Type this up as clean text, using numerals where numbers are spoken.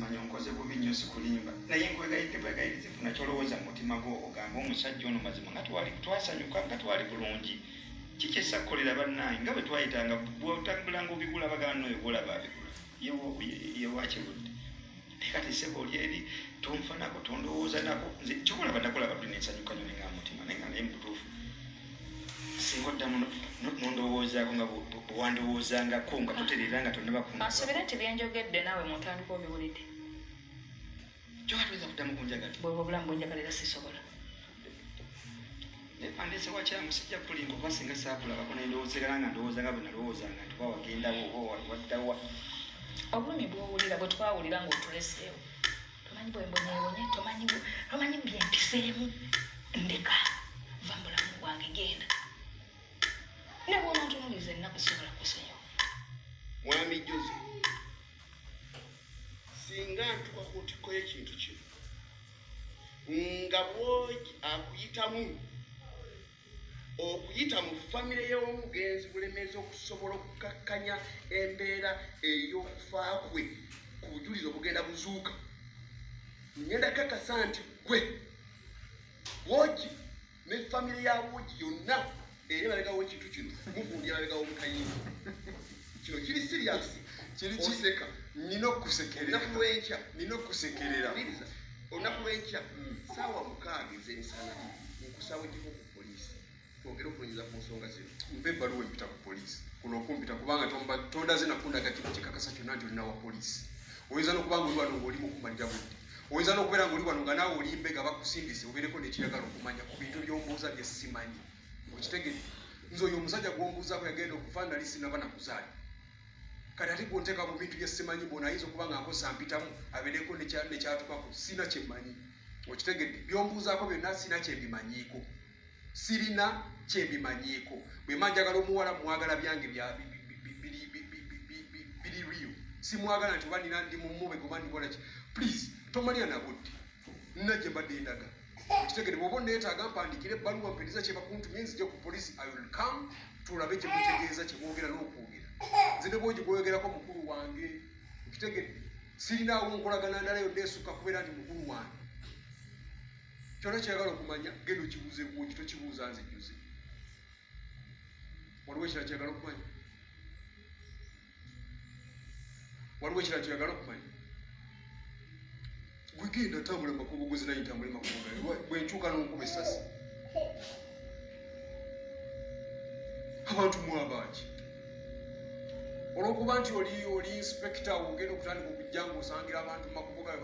simanyi onkoze bubi nnyo sikulimba naye nkwegayidde funa kyolowooza mu mutima gwo ogamba omusajja ono mazima nga twasanyuka nga twali bulungi kikyesa kukolera bannange nga bwe twayitanga bwotambulanga obigula bagana oyo golaba abigula yewakirudde kati sebo oli eri tonfanako tondowooza nako nze kyokulaba nakulaba tuli nensanyuka nyo nenga mutima nenga naye mubutuufu singa oddamu nondowoozaako nga bwewandowoozangako nga toterera nga tonnabakunda asubire nti byenjogedde naawe muntandika obiwulidde kyoba tuyinza kuddamu kunjagala bweba obulamu bwenjagalira sisobola nepandeese wakyamu sijja kulimba oba singa saakulabako nendowoozegala nga ndowooza nga bwe nalowoozanga nti oba wagendawo oba waddawa obulumi bwowulira bwe twawulira ng'otuleseewo tomanyi bwembonyeebonye tomanyi byempiseemu ndeka va mu bulamu bwange genda ne bwona ntunuliza ennaku sobola kusonyiwa mwami Jozi singa ntuka ku ntikko y'ekintu kino nga BWOOGI akuyitamu okuyita mu famire y'omugenzi bulemeezi okusobola okukakkanya embeera ey'okufa kwe ku bujulizi obugenda buzuuka ngenda kakasa nti gwe BWOOGI ne famire ya BWOOGI yonna eri balegawo ekintu kino muvundira balegawo mukayingo kino kiri siriyasi oseka nina okusekerera olunaku lw'enkya saawa 6 ez'emisana nkusaba ekifo ku poliisi twogere okulonyiza ku nsonga zino mpe ebbaluwa empita ku poliisi kuno okumpita kubanga tondaze nakundaga kino kikakasa kyonna nti olina wa poliisi oyinza n'okubanga oli wano ng'oli mukumalira budde oyinza n'okubeera ng'oli wano nga naawe olimbega bakusindise obeereko nekiyagala okumanya ku bintu by'ombuuza bye simanyi okitegedde nze oyo omusajja gw'ombuuzaako yagenda okufa nali sinaba nakuzaali kati ate gwonteeka mu bintu bye simanyi bona ayinza okuba nga nkosa mpitamu abeereko nekyatukako sina kyemmanyi okitegedde byombuuzaako byonna sina kyebimanyiiko sirina kyebimanyiiko bwe manjagala omuwala mwagala byange biri real simwagala nti oba nina ndi mumube goba ndibona ki please tomalira nabudde nina gye mbadde ndaga okitegedde bw'oba onneetaaga mpandikira ebbaluwa mpeniza kye bakuntumye nzije ku poliisi I will come tulabe kye mutegeeza kye mwogera n'okwogera nze ne BWOOGI gweyogerako mukulu wange okitegedde sirinaawo nkolagana ndala yonna esukka kubeera nti mukulu wange kyona kyagala okumanya genda okibuuze BWOOGI tokibuuza nze Jozi waliwo ekirala kyagala okumanya gwegenda tambula makubo gwezinayi ntambule makubo bwenkyuka n'onkuba essasi abantu mwabaaki olw'okuba nti oli inspector ogenda okutandika okujja ng'osangira abantu mu makubo gabe